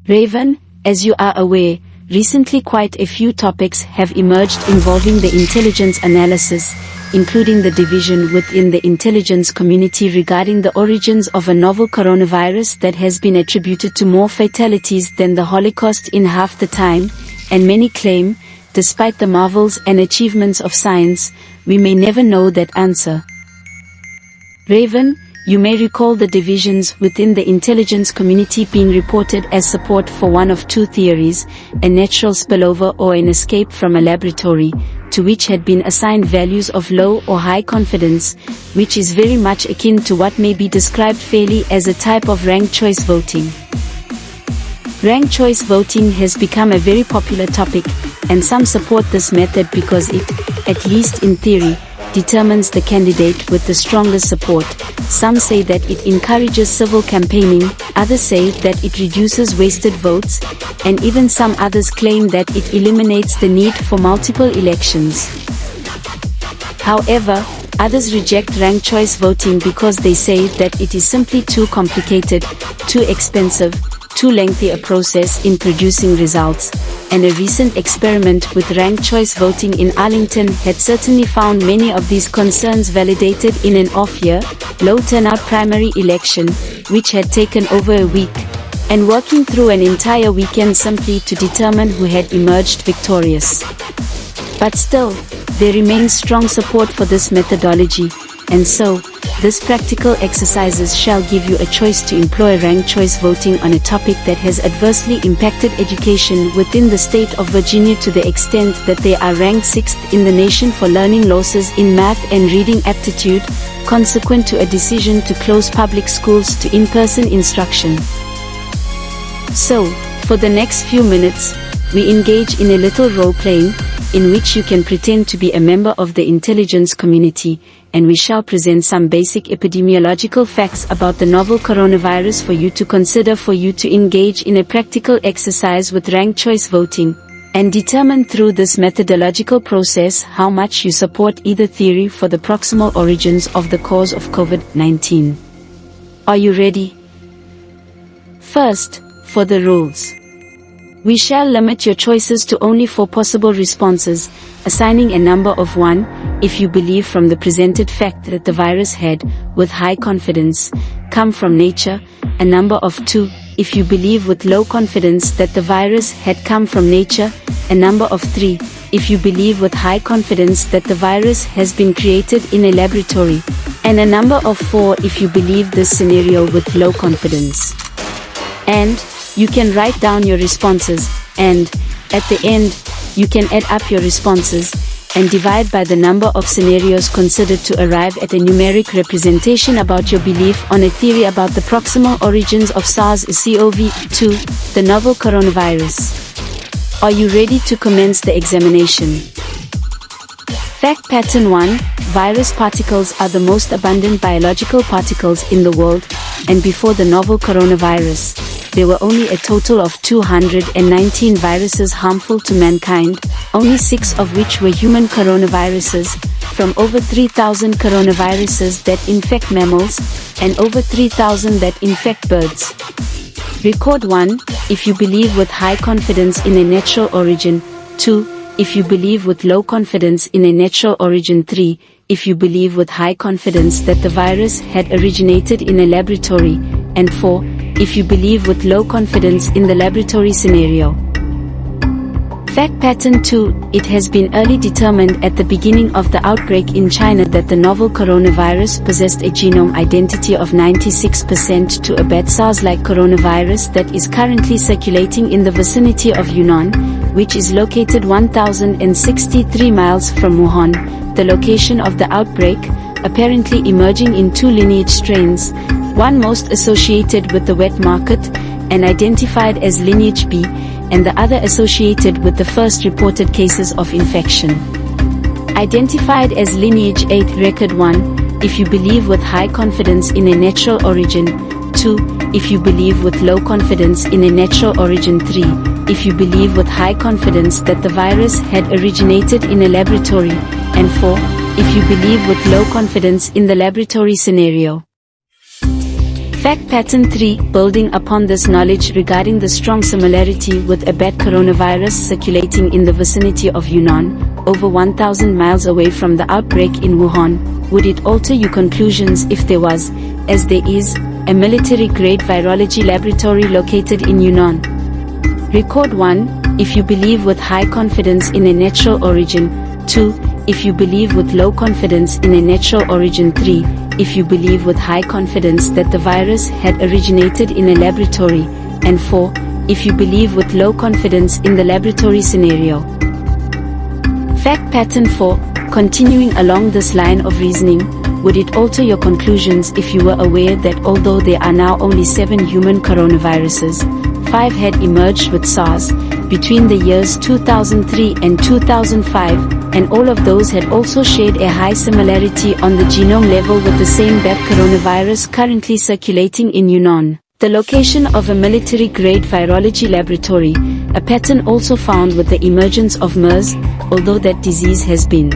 Raven, as you are aware, recently quite a few topics have emerged involving the intelligence analysis, including the division within the intelligence community regarding the origins of a novel coronavirus that has been attributed to more fatalities than the Holocaust in half the time, and many claim, despite the marvels and achievements of science, we may never know that answer. Raven, you may recall the divisions within the intelligence community being reported as support for one of two theories, a natural spillover or an escape from a laboratory, to which had been assigned values of low or high confidence, which is very much akin to what may be described fairly as a type of ranked choice voting. Ranked choice voting has become a very popular topic, and some support this method because it, at least in theory, determines the candidate with the strongest support. Some say that it encourages civil campaigning, others say that it reduces wasted votes, and even some others claim that it eliminates the need for multiple elections. However, others reject ranked choice voting because they say that it is simply too complicated, too expensive, too lengthy a process in producing results, and a recent experiment with ranked choice voting in Arlington had certainly found many of these concerns validated in an off-year, low-turnout primary election, which had taken over a week, and working through an entire weekend simply to determine who had emerged victorious. But still, there remains strong support for this methodology, and so, this practical exercises shall give you a choice to employ ranked choice voting on a topic that has adversely impacted education within the state of Virginia to the extent that they are ranked 6th in the nation for learning losses in math and reading aptitude, consequent to a decision to close public schools to in-person instruction. So, for the next few minutes, we engage in a little role-playing, in which you can pretend to be a member of the intelligence community, and we shall present some basic epidemiological facts about the novel coronavirus for you to consider, for you to engage in a practical exercise with ranked choice voting, and determine through this methodological process how much you support either theory for the proximal origins of the cause of COVID-19. Are you ready? First, for the rules. We shall limit your choices to only 4 possible responses, assigning a number of 1, if you believe from the presented fact that the virus had, with high confidence, come from nature, a number of 2, if you believe with low confidence that the virus had come from nature, a number of 3, if you believe with high confidence that the virus has been created in a laboratory, and a number of 4 if you believe this scenario with low confidence. And, you can write down your responses, and, at the end, you can add up your responses, and divide by the number of scenarios considered to arrive at a numeric representation about your belief on a theory about the proximal origins of SARS-CoV-2, the novel coronavirus. Are you ready to commence the examination? Fact pattern 1, virus particles are the most abundant biological particles in the world, and before the novel coronavirus, there were only a total of 219 viruses harmful to mankind, only 6 of which were human coronaviruses, from over 3,000 coronaviruses that infect mammals, and over 3,000 that infect birds. Record 1, if you believe with high confidence in a natural origin, 2, if you believe with low confidence in a natural origin, 3, if you believe with high confidence that the virus had originated in a laboratory, and 4, if you believe with low confidence in the laboratory scenario. Fact pattern 2, it has been early determined at the beginning of the outbreak in China that the novel coronavirus possessed a genome identity of 96% to a bad SARS-like coronavirus that is currently circulating in the vicinity of Yunnan, which is located 1,063 miles from Wuhan, the location of the outbreak, apparently emerging in 2 lineage strains, one most associated with the wet market, and identified as lineage B, and the other associated with the first reported cases of infection. Identified as lineage 8, record 1, if you believe with high confidence in a natural origin, 2, if you believe with low confidence in a natural origin, 3, if you believe with high confidence that the virus had originated in a laboratory, and 4, if you believe with low confidence in the laboratory scenario. Fact pattern 3. Building upon this knowledge regarding the strong similarity with a bad coronavirus circulating in the vicinity of Yunnan, over 1,000 miles away from the outbreak in Wuhan, would it alter your conclusions if there was, as there is, a military-grade virology laboratory located in Yunnan? Record 1. If you believe with high confidence in a natural origin. 2. If you believe with low confidence in a natural origin. 3. If you believe with high confidence that the virus had originated in a laboratory. And 4. If you believe with low confidence in the laboratory scenario. Fact pattern 4. Continuing along this line of reasoning, would it alter your conclusions if you were aware that although there are now only 7 human coronaviruses, 5 had emerged with SARS between the years 2003 and 2005, and all of those had also shared a high similarity on the genome level with the same bat coronavirus currently circulating in Yunnan, the location of a military-grade virology laboratory, a pattern also found with the emergence of MERS, although that disease has been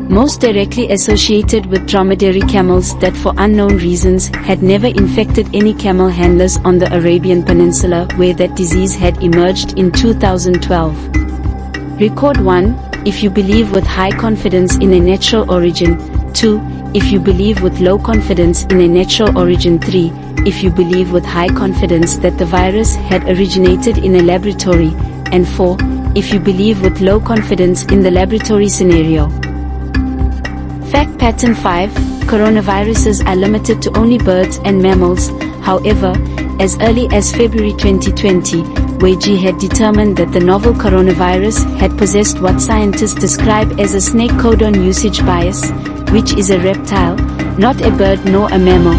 most directly associated with dromedary camels that for unknown reasons had never infected any camel handlers on the Arabian Peninsula where that disease had emerged in 2012. Record 1. If you believe with high confidence in a natural origin. 2. If you believe with low confidence in a natural origin. 3. If you believe with high confidence that the virus had originated in a laboratory. And 4. If you believe with low confidence in the laboratory scenario. Fact pattern 5. Coronaviruses are limited to only birds and mammals. However, as early as February 2020, Weiji had determined that the novel coronavirus had possessed what scientists describe as a snake codon usage bias, which is a reptile, not a bird nor a mammal.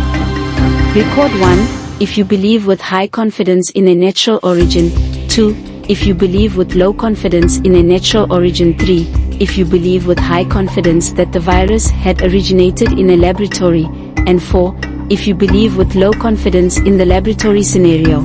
Record 1. If you believe with high confidence in a natural origin. 2. If you believe with low confidence in a natural origin. 3. If you believe with high confidence that the virus had originated in a laboratory. And 4. If you believe with low confidence in the laboratory scenario.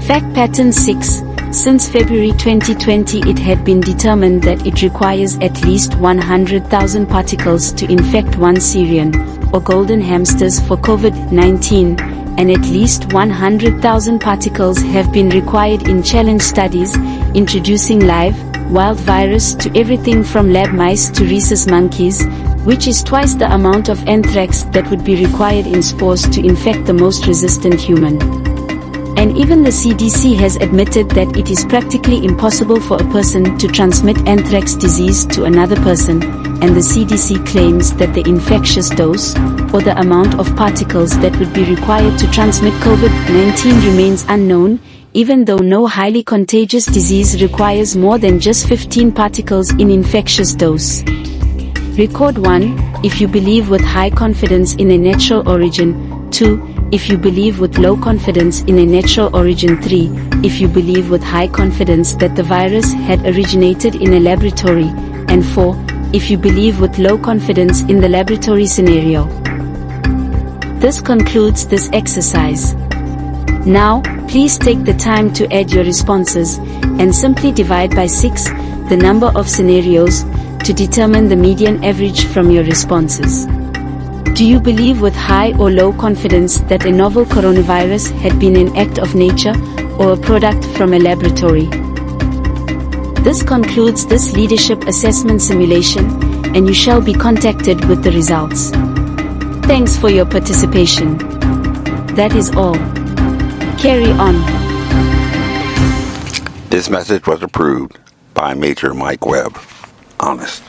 Fact pattern 6. Since February 2020 it had been determined that it requires at least 100,000 particles to infect one Syrian, or golden hamsters for COVID-19, and at least 100,000 particles have been required in challenge studies, introducing live, wild virus to everything from lab mice to rhesus monkeys, which is twice the amount of anthrax that would be required in spores to infect the most resistant human. And even the CDC has admitted that it is practically impossible for a person to transmit anthrax disease to another person, and the CDC claims that the infectious dose, or the amount of particles that would be required to transmit COVID-19 remains unknown, even though no highly contagious disease requires more than just 15 particles in infectious dose. Record 1. If you believe with high confidence in a natural origin. 2. If you believe with low confidence in a natural origin. 3. If you believe with high confidence that the virus had originated in a laboratory. And 4. If you believe with low confidence in the laboratory scenario. This concludes this exercise. Now, please take the time to add your responses, and simply divide by 6, the number of scenarios, to determine the median average from your responses. Do you believe with high or low confidence that a novel coronavirus had been an act of nature, or a product from a laboratory? This concludes this leadership assessment simulation, and you shall be contacted with the results. Thanks for your participation. That is all. Carry on. This message was approved by Major Mike Webb. Honest.